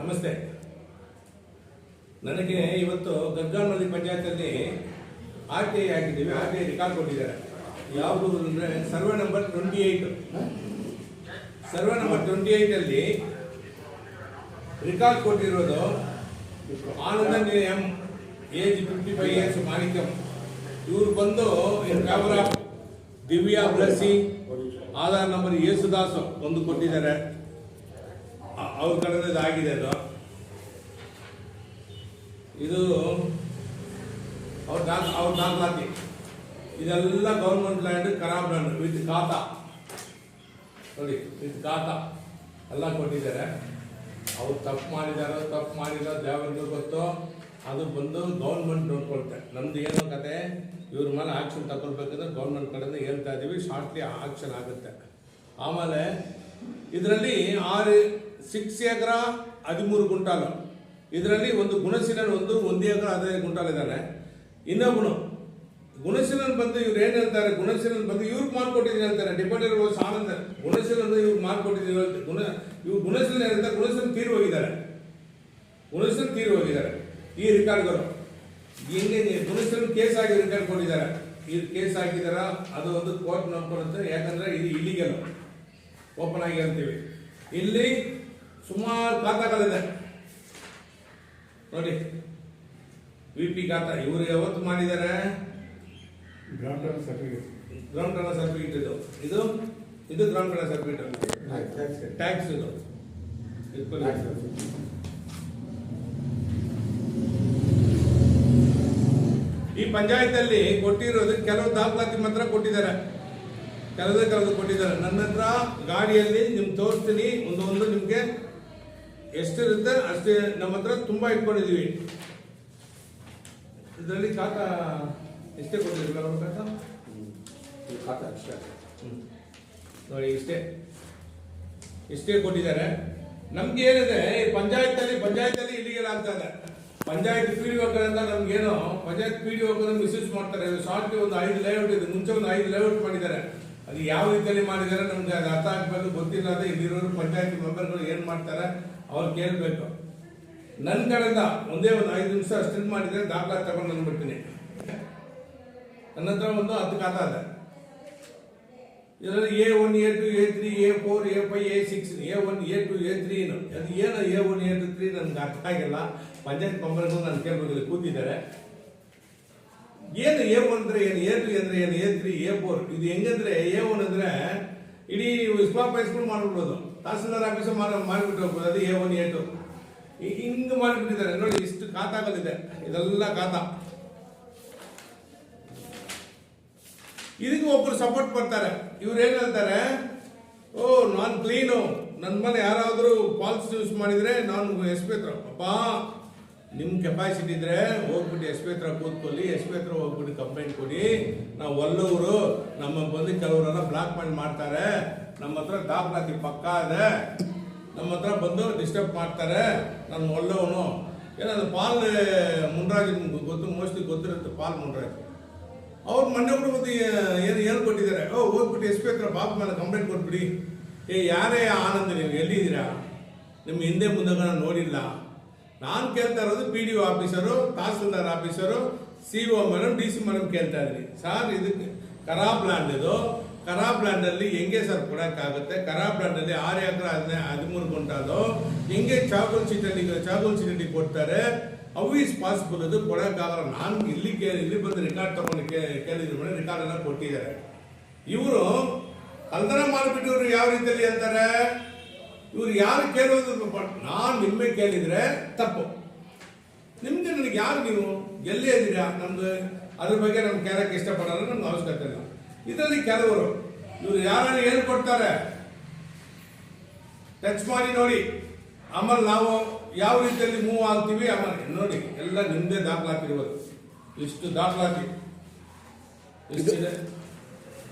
ನಮಸ್ತೆ. ನನಗೆ ಇವತ್ತು ಗರ್ಗಾನಹಳ್ಳಿ ಪಂಚಾಯತಲ್ಲಿ RTI ಆಗಿದ್ದೀವಿ. RTI ರಿಕಾರ್ಡ್ ಕೊಟ್ಟಿದ್ದಾರೆ. ಯಾವುದು ಅಂದರೆ ಸರ್ವೆ ನಂಬರ್ 28. ಸರ್ವೆ ನಂಬರ್ 28 ಅಲ್ಲಿ ರಿಕಾರ್ಡ್ ಕೊಟ್ಟಿರೋದು Ananda M, age 55 years, Manikyam. ಇವರು ಬಂದು in favour of Divya Blessy, Aadhaar number Yesudas ಒಂದು ಕೊಟ್ಟಿದ್ದಾರೆ. ಅವ್ರ ಕಡೆದು ಆಗಿದೆ. ಇದು ಅವ್ರ ದಾಖಲಾತಿ. ಇದೆಲ್ಲ ಗೌರ್ಮೆಂಟ್ ಲ್ಯಾಂಡ್, ಖರಾಬ್ ಲ್ಯಾಂಡ್ ವಿತ್ ಖಾತಾ ನೋಡಿ, ವಿತ್ ಖಾತಾ ಎಲ್ಲ ಕೊಟ್ಟಿದ್ದಾರೆ. ಅವ್ರು ತಪ್ಪು ಮಾಡಿರೋ ದೇವರಿಗೂ ಗೊತ್ತು. ಅದು ಬಂದು ಗೌರ್ಮೆಂಟ್ ನೋಡ್ಕೊಳ್ತೆ. ನಮ್ದು ಏನೋ ಕತೆ, ಇವ್ರ ಮೇಲೆ ಆಕ್ಷನ್ ತಗೊಳ್ಬೇಕಂದ್ರೆ ಗೌರ್ಮೆಂಟ್ ಕಡೆಯಿಂದ ಹೇಳ್ತಾ ಇದ್ದೀವಿ. ಶಾರ್ಟ್ಲಿ ಆಕ್ಷನ್ ಆಗುತ್ತೆ. ಆಮೇಲೆ ಇದರಲ್ಲಿ 6 ಎಕರೆ 13 ಗುಂಟಾಲು. ಇದರಲ್ಲಿ ಒಂದು ಗುಣಶೀಲನ್ 1 ಎಕರೆ 15 ಗುಂಟಾಲ್ ಇದ್ದಾನೆ. ಇನ್ನೊಬ್ಬನು ಗುಣಶೀಲನ್ ಬಂದು ಇವ್ರು ಏನ್ ಹೇಳ್ತಾರೆ, ಗುಣಶೀಲನ್ ಬಂದು ಇವ್ರಿಗೆ ಮಾಡ್ಕೊಟ್ಟಿದ್ದೀನಿ ಹೇಳ್ತಾರೆ. ಡಿಪಾರ್ಟ್ಮೆಂಟ್ ಹೋಗಿ ಆನಂದ ಗುಣಶೀಲನ್ ಇವ್ರಿಗೆ ಮಾಡ್ಕೊಟ್ಟಿದ್ದೀನಿ ಇವ್ರು ಗುಣಶೀಲನ್ ಹೇಳ್ತಾರೆ. ಗುಣಶೀಲನ್ ತೀರು ಹೋಗಿದ್ದಾರೆ. ಈ ರಿಕಾರ್ಡ್ಗಳು ಹೆಂಗೆ ಗುಣಶೀಲನ್ ಕೇಸ್ ಆಗಿ ರಿಕಾರ್ಡ್ ಕೊಟ್ಟಿದ್ದಾರೆ. ಈ ಕೇಸ್ ಹಾಕಿದಾರ, ಅದು ಒಂದು ಕೋರ್ಟ್ ನೋಡ್ಕೊಳುತ್ತೆ. ಯಾಕಂದ್ರೆ ಇದು ಇಲ್ಲಿಗಲ್ ಓಪನ್ ಆಗಿ ಹೇಳ್ತೀವಿ. ಇಲ್ಲಿ ಸುಮಾರು ಖಾತಾಗಳಿದೆ ನೋಡಿ. VP ಖಾತಾ ಇವರು ಯಾವತ್ತು ಮಾಡಿದ್ದಾರೆ, ಗ್ರೌಂಡ್ ಟರ್ನ್ ಸರ್ಟಿಫಿಕೇಟ್. ಇದು ಗ್ರೌಂಡ್ ಟರ್ನ್ ಸರ್ಟಿಫಿಕೇಟ್, ಟ್ಯಾಕ್ಸ್. ಇದು ಈ ಪಂಚಾಯತ್ ಅಲ್ಲಿ ಕೊಟ್ಟಿರೋದು ಕೆಲವು ದಾಖಲಾತಿ ಮಾತ್ರ ಕೊಟ್ಟಿದ್ದಾರೆ. ಕೆಲವು ಕೊಟ್ಟಿದ್ದಾರೆ. ನನ್ನ ಹತ್ರ ಗಾಡಿಯಲ್ಲಿ ನಿಮ್ಗೆ ತೋರಿಸ್ತೀನಿ. ಒಂದು ನಿಮ್ಗೆ ಎಷ್ಟಿರುತ್ತೆ ಅಷ್ಟೇ. ನಮ್ಮ ಹತ್ರ ತುಂಬಾ ಇಟ್ಕೊಂಡಿದೀವಿ. ಇದರಲ್ಲಿ ಖಾತಾ ಎಷ್ಟೇ ಕೊಟ್ಟಿದ್ರಲ್ಲ ಅವ್ರ ಖಾತಾ ಅಷ್ಟೇ ನೋಡಿ. ಇಷ್ಟೇ ಕೊಟ್ಟಿದ್ದಾರೆ. ನಮ್ಗೆ ಏನಿದೆ, ಪಂಚಾಯತ್ ಇಲ್ಲಿಗೆ ಆಗ್ತಾ ಇದೆ. ಪಂಚಾಯತ್ PDO ಕಡೆಯಿಂದ ನಮ್ಗೇನು, ಪಂಚಾಯತ್ PDO ಮಿಸ್ಯೂಸ್ ಮಾಡ್ತಾರೆ. ಶಾರ್ಟ್ಗೆ ಒಂದು 5 ಲೇಔಟ್ ಇದೆ. ಮುಂಚೆ ಒಂದು 5 ಲೇಔಟ್ ಮಾಡಿದ್ದಾರೆ. ಅದು ಯಾವ ರೀತಿಯಲ್ಲಿ ಮಾಡಿದ್ದಾರೆ ನಮ್ಗೆ ಅದು ಅರ್ಥ ಆಗ್ಬೇಕು. ಗೊತ್ತಿಲ್ಲ. ಅದೇ ಇಲ್ಲಿರೋರು ಪಂಚಾಯತ್ ಮೆಂಬರ್ಗಳು ಏನ್ ಮಾಡ್ತಾರೆ ಅವ್ರು ಕೇಳಬೇಕು. ನನ್ನ ಕಡೆಯಿಂದ ಒಂದೇ ಒಂದು 5 ನಿಮಿಷ ಸ್ಟಿಲ್ ಮಾಡಿದ್ರೆ ದಾಖಲಾತಿ ತಗೊಂಡು ಬಂದ್ಬಿಡ್ತೀನಿ. ನನ್ನ ಹತ್ರ ಒಂದು 10 ಖಾತಾ ಇದೆ. ಇದರಲ್ಲಿ A1, A2, A3, A4, A5, A6, A1, A2, A3. ಅದು ಏನು A1, A2, A3 ನನ್ಗೆ ಅರ್ಥ ಆಗಿಲ್ಲ. ಪಂಚಾಯತ್ ಮೆಂಬರ್ಗಳು ನಾನು ಕೇಳ್ಬೇಕು, ಕೂತಿದ್ದಾರೆ. ಏನು A1 ಅಂದ್ರೆ ಏನು, A2 ಅಂದ್ರೆ ಏನು, A3, A4. ಇದು ಹೆಂಗಂದ್ರೆ A1 ಅಂದ್ರೆ ಇಡೀ ಸ್ಪಾಪ್ ಹೈಸ್ಕೂಲ್ ಮಾಡ್ಬಿಡ್ಬೋದು. ತಹಸೀಲ್ದಾರ್ ಆಫೀಸ್ ಮಾಡಿಬಿಟ್ಟು ಹೋಗ್ಬೋದು. ಅದು A1, A2 ಹಿಂಗ್ ಮಾಡಿಬಿಟ್ಟಿದ್ದಾರೆ ನೋಡಿ. ಇಷ್ಟು ಖಾತಾಗಳಿದೆ. ಇದೆಲ್ಲ ಖಾತಾ. ಇದಕ್ಕೆ ಒಬ್ಬರು ಸಪೋರ್ಟ್ ಮಾಡ್ತಾರೆ. ಇವ್ರು ಏನ್ ಹೇಳ್ತಾರೆ, ನಾನು ಕ್ಲೀನು, ನನ್ನ ಮನೆ ಯಾರಾದ್ರೂ ಫಾಲ್ಸ್ ಯೂಸ್ ಮಾಡಿದ್ರೆ ನಾನು SP ಹತ್ರ, ಅಪ್ಪ ನಿಮ್ ಕೆಪಾಸಿಟಿ ಇದ್ರೆ ಹೋಗ್ಬಿಟ್ಟು SP ಹತ್ರ ಕೂತ್ಕೊಳ್ಳಿ. SP ಹತ್ರ ಹೋಗ್ಬಿಟ್ಟು ಕಂಪ್ಲೇಂಟ್ ಕೊಡಿ. ನಾವು ಒಲ್ಲವರು ನಮ್ಮ ಬಂದು ಕೆಲವರೆಲ್ಲ ಬ್ಲಾಕ್ ಮೇಲ್ ಮಾಡ್ತಾರೆ. ನಮ್ಮ ಹತ್ರ ದಾಖಲಾತಿ ಪಕ್ಕಾ ಇದೆ. ನಮ್ಮ ಹತ್ರ ಬಂದು ಡಿಸ್ಟರ್ಬ್ ಮಾಡ್ತಾರೆ. ನಾನು ಒಲ್ಲವನು. ಏನದು ಪಾಲ್ ಮುನ್ರಾಜ್ ಗೊತ್ತು, ಮೋಸ್ಟ್ಲಿ ಗೊತ್ತಿರುತ್ತೆ. ಪಾಲ್ ಮುನ್ರಾಜ್ ಅವ್ರು ಮೊನ್ನೆ ಕೂಡ ಬಂದು ಏನು ಕೊಟ್ಟಿದ್ದಾರೆ, ಹೋಗ್ಬಿಟ್ಟು SP ಹತ್ರ ಬಾಬು ಮೇಲೆ ಕಂಪ್ಲೇಂಟ್ ಕೊಟ್ಬಿಡಿ. ಯಾರೇ ಆನಂದ್, ನೀವು ಎಲ್ಲಿದ್ದೀರಾ? ನಿಮ್ಮ ಹಿಂದೆ ಮುಂದೆ ನೋಡಿಲ್ಲ. ನಾನು ಕೇಳ್ತಾ ಇರೋದು PDO officer, tahsildar officer, CO madam, DC madam ಕೇಳ್ತಾ ಇದ್ರಿ. ಸರ್ ಇದಕ್ಕೆ ಖರಾಬ್ ಲ್ಯಾಂಡ್. ಇದು ಖರಾಬ್ ಲ್ಯಾಂಡ್ ಅಲ್ಲಿ ಹೆಂಗೆ ಸರ್ ಕೊಡಕ್ಕಾಗುತ್ತೆ? ಖರಾಬ್ ಲ್ಯಾಂಡ್ ಅಲ್ಲಿ 6 ಎಕರೆ 13 ಗುಂಟಾಲು ಹೆಂಗೆ ಚಾಗೋಲ್ ಚೀಟಿ ಕೊಡ್ತಾರೆ? ಅವು ಇಸ್ ಪಾಸಿಬಲ್. ಅದು ಕೊಡಕ್ಕಾಗಲ್ಲ. ನಾನು ಇಲ್ಲಿ ಬಂದು ರಿಕಾರ್ಡ್ ತಗೊಂಡು ಕೇಳಿದ್ರು ಮೇಡಮ್. ರಿಕಾರ್ಡ್ ಎಲ್ಲ ಕೊಟ್ಟಿದ್ದಾರೆ. ಇವರು ಕಲ್ತನ ಮಾಡಿಬಿಟ್ಟು ಯಾವ ರೀತಿಯಲ್ಲಿ ಅಂತಾರೆ, ಇವ್ರು ಯಾರು ಕೇಳೋದು, ನಾನು ನಿಮ್ಮೆ ಕೇಳಿದ್ರೆ ತಪ್ಪು. ನಿಮ್ಗೆ ನನಗೆ ಯಾರು, ನೀವು ಎಲ್ಲಿ ಇದ್ದೀರಾ? ನಮ್ದು ಅದ್ರ ಬಗ್ಗೆ ನಮ್ಗೆ ಕೇಳಕ್ಕೆ ಇಷ್ಟಪಡೋದು ನಮ್ಗೆ ಅವಶ್ಯಕತೆ ಇಲ್ಲ. ಇದರಲ್ಲಿ ಕೆಲವರು ಇವ್ರು ಯಾರನ್ನ ಹೇಳ್ಕೊಡ್ತಾರೆ, ಟಚ್ ಮಾಡಿ ನೋಡಿ. ಆಮೇಲೆ ನಾವು ಯಾವ ರೀತಿಯಲ್ಲಿ ಮೂವ್ ಆಗ್ತೀವಿ. ಆಮೇಲೆ ನೋಡಿ, ಎಲ್ಲ ನಿಮ್ದೇ ದಾಖಲಾತಿ ಇರ್ಬೋದು. ಇಷ್ಟು ದಾಖಲಾತಿ ಎಷ್ಟಿದೆ?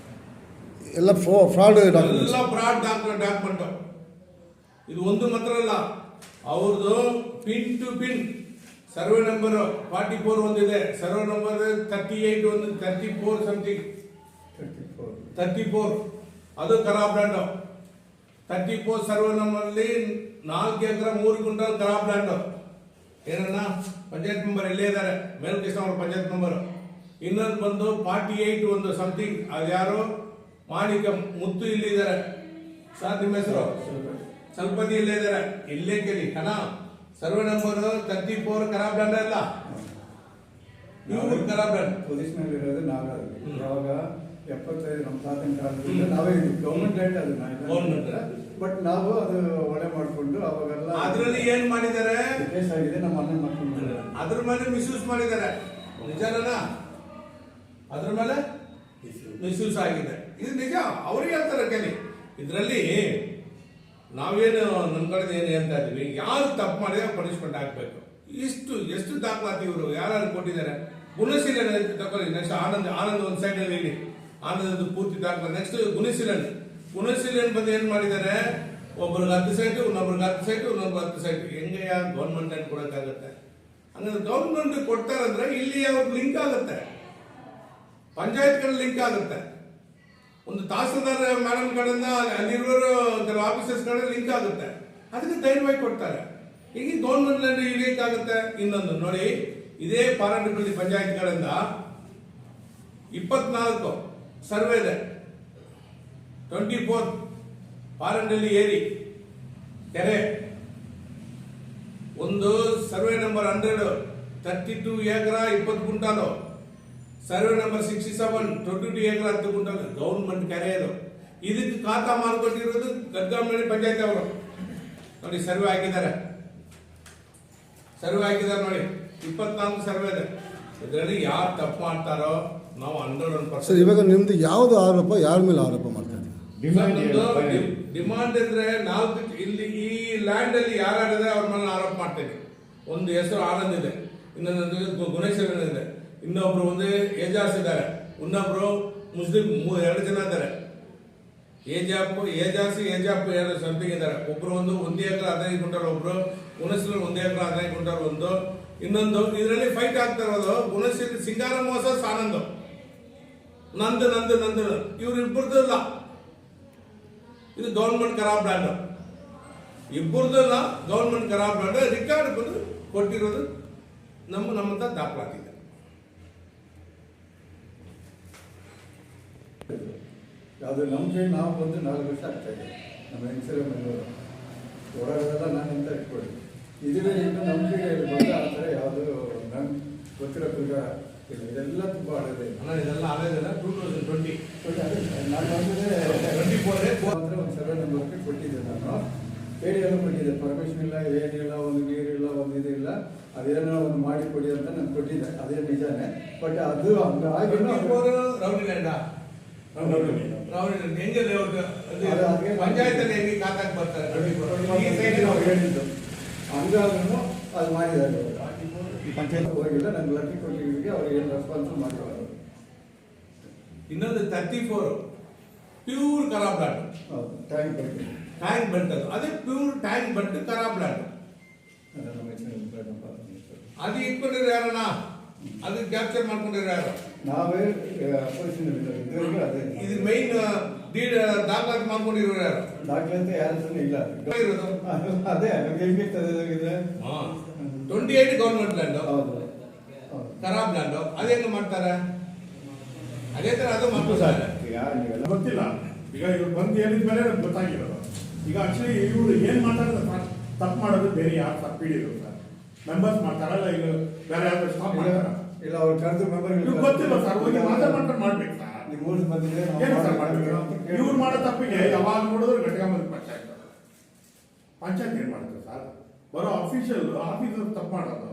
ಎಲ್ಲ ಫ್ರಾಡ್ ಡಾಕ್ಯುಮೆಂಟ್. ಇದು ಒಂದು ಮಾತ್ರ ಅಲ್ಲ, ಅವ್ರದ್ದು pin to pin survey number 44 ಒಂದಿದೆ. ಸರ್ವೆ ನಂಬರ್ 38 ಒಂದು 34 ಸಮಥಿಂಗ್ 34 ಅದು ಖರಾಬ್ ಲ್ಯಾಂಡ್. 34 ಸರ್ವೆ ನಂಬರ್ ಅಲ್ಲಿ 4 ಎಕರೆ 3 ಕ್ವಿಂಟಲ್ ಖರಾಬ್ ಲ್ಯಾಂಡ್. ಏನನ್ನ ಪಂಚಾಯತ್ ಮೆಂಬರ್ ಇಲ್ಲೇ ಇದ್ದಾರೆ, ಮೇಲ್ಕೃಷ್ಣ ಅವರು ಪಂಚಾಯತ್ ಮೆಂಬರ್. ಇನ್ನೊಂದು ಬಂದು 48 ಒಂದು ಸಮಥಿಂಗ್, ಅದು ಯಾರು ಮಾಣಿಕ ಮುತ್ತು ಇಲ್ಲಿದ್ದಾರೆ ಸರ್, ನಿಮ್ಮ ಹೆಸರು ಸ್ವಲ್ಪತಿ ಇಲ್ಲೇ ಇದ್ದಾರೆ, ಇಲ್ಲೇ ಕೇಳಿ ಹಣ. ಸರ್ವೆ ನಂಬರ್ 34 ಖರಾಬ್ ಲ್ಯಾಂಡ್ ಅಲ್ಲ, ಇವ್ರು ಖರಾಬ್ ಲ್ಯಾಂಡ್ ಪೊಸಿಷನ್ ಇರೋದು ನಾವೇ. ಯಾವಾಗ 75 ನಮ್ಮ ತಾತನ ಕಾಲದಿಂದ ನಾವೇ ಇದ್ವಿ. ಗೌರ್ಮೆಂಟ್ ಲ್ಯಾಂಡ್ ಅದು ಗೌರ್ಮೆಂಟ್, ಬಟ್ ನಾವು ಅದು ಒಳ್ಳೆ ಮಾಡ್ಕೊಂಡು ಅವಾಗೆಲ್ಲ ಅದ್ರಲ್ಲಿ ಏನ್ ಮಾಡಿದ್ದಾರೆ, ಕೇಸ್ ಆಗಿದೆ. ನಮ್ಮ ಅಣ್ಣ ಮಾಡ್ಕೊಂಡು ಅದ್ರ ಮೇಲೆ ಮಿಸ್ಯೂಸ್ ಮಾಡಿದ್ದಾರೆ. ನಿಜನಾ? ಅದ್ರ ಮೇಲೆ ಮಿಸ್ಯೂಸ್ ಆಗಿದೆ, ಇದು ನಿಜ. ಅವ್ರಿಗೆ ಹೇಳ್ತಾರೆ ಕೇಳಿ. ಇದರಲ್ಲಿ ನಾವೇನು ನಮ್ಮ ಕಡೆ ಏನು ಹೇಳ್ತಾ ಇದೀವಿ, ಯಾರು ತಪ್ಪು ಮಾಡಿದ್ರೆ ಪನಿಷ್ಮೆಂಟ್ ಆಗ್ಬೇಕು. ಎಷ್ಟು ದಾಖಲಾತಿ ಇವರು ಯಾರು ಕೊಟ್ಟಿದ್ದಾರೆ. ಗುಣಶೀಲನೆ ತಗೊಳ್ಳಿ. ನೆಕ್ಸ್ಟ್ ಆನಂದ್ ಒಂದು ಸೈಡ್ ಅಲ್ಲಿ ಇಡಿ, ಆನಂದ್ ಪೂರ್ತಿ ದಾಖಲೆ. ನೆಕ್ಸ್ಟ್ ಗುಣಶೀಲನೆ ಬಂದು ಏನ್ ಮಾಡಿದ್ದಾರೆ, ಒಬ್ರಿಗೆ 10 ಸೈಟು, ಇನ್ನೊಬ್ರಿಗೆ 10 ಸೈಟು, ಇನ್ನೊಬ್ರಿಗೆ 10 ಸೈಟು. ಹೆಂಗೆ ಗೌರ್ಮೆಂಟ್ ಅಲ್ಲಿ ಕೊಡಕ್ಕಾಗತ್ತೆ? ಹಂಗಂದ್ರೆ ಗೌರ್ಮೆಂಟ್ ಕೊಡ್ತಾರಂದ್ರೆ ಇಲ್ಲಿ ಅವ್ರಿಗೆ ಲಿಂಕ್ ಆಗುತ್ತೆ, ಪಂಚಾಯತ್ಗಳ ಲಿಂಕ್ ಆಗುತ್ತೆ. ಒಂದು ತಹಸೀಲ್ದಾರ್ ಮೇಡಮ್ ಕಡೆಯಿಂದ ಅಲ್ಲಿರೋರು ಕೆಲವು ಆಫೀಸರ್ಸ್ ಕಡೆ ಲಿಂಕ್ ಆಗುತ್ತೆ, ಅದಕ್ಕೆ ಧೈರ್ಯವಾಗಿ ಕೊಡ್ತಾರೆ. ಈಗ ಗೌರ್ಮೆಂಟ್ ಲ್ಯಾಂಡ್ ಲಿಂಕ್ ಆಗುತ್ತೆ. ಇನ್ನೊಂದು ನೋಡಿ, ಇದೇ ಪಾರಂಡಿಪಲ್ಲಿ ಪಂಚಾಯತ್ಗಳಿಂದ 24 ಸರ್ವೆ ಇದೆ. 24 ಪಾರಂಡಳ್ಳಿ ಏರಿ ಕೆರೆ, ಒಂದು ಸರ್ವೆ ನಂಬರ್ 100 32 ಎಕರೆ 20 ಕ್ವಿಂಟಾಲು. ಸರ್ವೆ ನಂಬರ್ 67 22 ಎಕರೆ 10 ಕ್ವಿಂಟಾಲ್. ಗೌರ್ಮೆಂಟ್ ಕೆರೆ ಇದು. ಇದಕ್ಕೆ ಖಾತಾ ಮಾಡಿಕೊಟ್ಟಿರೋದು ಗದ್ಗಾಮಳ್ಳಿ ಪಂಚಾಯತ್ ಅವರು. ನೋಡಿ ಸರ್ವೆ ಹಾಕಿದ್ದಾರೆ ನೋಡಿ, 24 ಸರ್ವೆ ಇದೆ. ಇದರಲ್ಲಿ ಯಾರು ತಪ್ಪು ಮಾಡ್ತಾರೋ ನಾವು 101%. ಸರ್, ಇವಾಗ ನಿಮ್ದು ಯಾವ್ದು ಆರೋಪ, ಯಾರ ಮೇಲೆ ಆರೋಪ ಮಾಡ್ತಾ ಇದ್ದೀವಿ? ಡಿಮಾಂಡ್ ಅಂದ್ರೆ ಇಲ್ಲಿ ಈ ಲ್ಯಾಂಡ್ ಅಲ್ಲಿ ಯಾರಿದೆ ಅವ್ರ ಮೇಲೆ ಆರೋಪ ಮಾಡ್ತೇನೆ. ಒಂದು ಹೆಸರು ಆನಂದ್ ಇದೆ, ಇನ್ನೊಂದು ಗುಣೇಶ್ವರನ್ ಇದೆ, ಇನ್ನೊಬ್ರು ಒಂದು ಏಜಾಸ್ ಇದ್ದಾರೆ, ಇನ್ನೊಬ್ರು ಮುಸ್ಲಿಂ 2 ಜನ ಇದ್ದಾರೆ. ಏಜಾಪ್ ಯಾರು ಸಮಥಿಂಗ್ ಇದ್ದಾರೆ. ಒಬ್ರು 1 ಎಕರೆ 15 ಕ್ವಿಂಟಲ್, ಒಬ್ರು ಗುಣಶೀಲ 1 ಎಕರೆ 15 ಕ್ವಿಂಟಲ್ ಒಂದು. ಇನ್ನೊಂದು ಇದರಲ್ಲಿ ಫೈಟ್ ಆಗ್ತಾ ಇರೋದು ಗುಣಶೀಲ ಸಿಂಗಾರ ಮೋಸ ಆನಂದ್, ನಂದು ಇವ್ರು ಇಬ್ಬರದ್ದು ಇಲ್ಲ. ಇದು ಗೌರ್ಮೆಂಟ್ ಖರಾಬ್ ಲ್ಯಾಂಡ್, ಇಬ್ಬರದ್ದು ಇಲ್ಲ, ಗೌರ್ಮೆಂಟ್ ಖರಾಬ್ ಲ್ಯಾಂಡ್. ರಿಕಾರ್ಡ್ ಬಂದು ಕೊಟ್ಟಿರೋದು ನಮ್ಮಂತ ದಾಖಲಾತಿದೆ. ಯಾವುದು ನಮ್ಮ ಕೈ ನಾವು ಬಂದು 4 ವರ್ಷ ಆಗ್ತಾ ಇದೆ. ನಮ್ಮ ಹೆಂಗಸರ ಮೇಲೆ ಓಡಾಡೋದೆಲ್ಲ ನಾನು ಅಂತ ಇಟ್ಕೊಳ್ಳಿ. ಇದುವೇ ಇನ್ನು ನಮ್ಮ ಕೈಯಲ್ಲಿ ಬಂದು ಆ ಥರ ಯಾವುದು ನಮ್ಗೆ ಗೊತ್ತಿರೋ ಪ್ರಕಾರ ಇಲ್ಲ. ಇದೆಲ್ಲ ತುಂಬ ಹಳೆದೇ. ಇದೆಲ್ಲ ಹಳೆದಿಲ್ಲ. 2020 ನಾನು ಬಂದರೆ 24 ಒಂದು ಸರ್ವೆ ನಂಬರ್ಗೆ ಕೊಟ್ಟಿದ್ದೆ. ನಾನು ಏರಿಯೆಲ್ಲ ಕೊಟ್ಟಿದ್ದೆ. ಪರ್ಮಿಷನ್ ಇಲ್ಲ, ಏನಿಲ್ಲ, ಒಂದು ನೀರಿಲ್ಲ, ಒಂದು ಇದಿಲ್ಲ, ಅದೇನೋ ಒಂದು ಮಾಡಿ ಕೊಡಿ ಅಂತ ನಾನು ಕೊಟ್ಟಿದ್ದೆ. ಅದೇ ನಿಜಾನೇ. ಬಟ್ ಅದು ಹಂಗಾಗಿ ಪಂಚಾಯತ್ ಹೆಂಗೆ ಖಾತಾಕ್ ಬರ್ತಾರೆ ಹೇಳಿದ್ದು. ಹಂಗಾದ್ರೂ ಅದು ಮಾಡಿದ್ದಾರೆ. ಪಂಚಾಯತ್ ಹೋಗಿಲ್ಲ, ನಂಗೆ ಲಕ್ಕಿ ಕೊಟ್ಟಿದ್ದಕ್ಕೆ ಅವ್ರಿಗೆ ಏನು ರೆಸ್ಪಾನ್ಸ್ ಮಾಡಿರೋದು. ಇನ್ನೊಂದು 34 ಪ್ಯೂರ್ ಖರಾಬ್ ಲ್ಯಾಂಡ್. ಹೌದು, ಟ್ಯಾಂಕ್ ಬಂಟ್ ಅದು. ಅದೇ ಪ್ಯೂರ್ ಟ್ಯಾಂಕ್ ಬಂಟ್ ಖರಾಬ್ ಲ್ಯಾಂಡ್. ಅದು ಇಟ್ಕೊಂಡಿರೋ ಯಾರಣ್ಣ, ಅದು ಕ್ಯಾಪ್ಚರ್ ಮಾಡ್ಕೊಂಡಿರೋ ಯಾರು? ನಾವೇ ಅಪೋಸಿಷನ್ ಅದೇ ಇದು ಮೈನ್ ಡೀಡ್ ದಾಖಲಾತಿ ಮಾಡ್ಕೊಂಡಿರೋ ಯಾರು? ದಾಖಲಾತಿ ಯಾರ ಇಲ್ಲ ಇರೋದು ಅದೇ ಹೆಂಗಿರ್ತದೆ. 28 ಗೌರ್ಮೆಂಟ್ ಲ್ಯಾಂಡ್, ಹೌದು ಖರಾಬ್ ಲ್ಯಾಂಡ್. ಅದೇನು ಮಾಡ್ತಾರೆ? ಅದೇ ತರ ಅದು ಮಾಡ್ತಾರೆ. ಗೊತ್ತಿಲ್ಲ. ಈಗ ಇವ್ರು ಬಂದು ಹೇಳಿದ್ಮೇಲೆ ನಮ್ಗೆ ಗೊತ್ತಾಗಿರೋದು. ಈಗ ಆಕ್ಚುಲಿ ಇವ್ರು ಏನ್ ಮಾತಾಡೋದು ತಪ್ಪು ಮಾಡೋದು ಬೇರೆ ಯಾರು ತಪ್ಪಿಡಿದ್ರು ಸರ್. ಮೆಂಬರ್ಸ್ ಮಾಡ್ತಾರಲ್ಲ, ಈಗ ಬೇರೆ ಯಾರು ಸ್ಟಾಪ್ ಮಾಡ್ತಾರ ಇಲ್ಲ, ಅವ್ರು ಕರೆದು ಮೆಂಬರ್ ಗೊತ್ತಿಲ್ಲ ಸರ್. ಹೋಗಿ ಮಾತಾಡ್ಕೊಂಡು ಮಾಡ್ಬೇಕು ಸರ್. ಮೂರು ಬಂದಿದೆ ಏನು ಸರ್ ಮಾಡ್ಬೇಕು? ಇವ್ರು ಮಾಡೋ ತಪ್ಪಿಗೆ ಯಾವಾಗ ನೋಡಿದ್ರು ಘಟಕಂಬ ಪಂಚಾಯತ್ ಏನ್ ಮಾಡ್ತಾರೆ ಸರ್? ಬರೋ ಆಫೀಸರ್ ತಪ್ಪು ಮಾಡೋದು.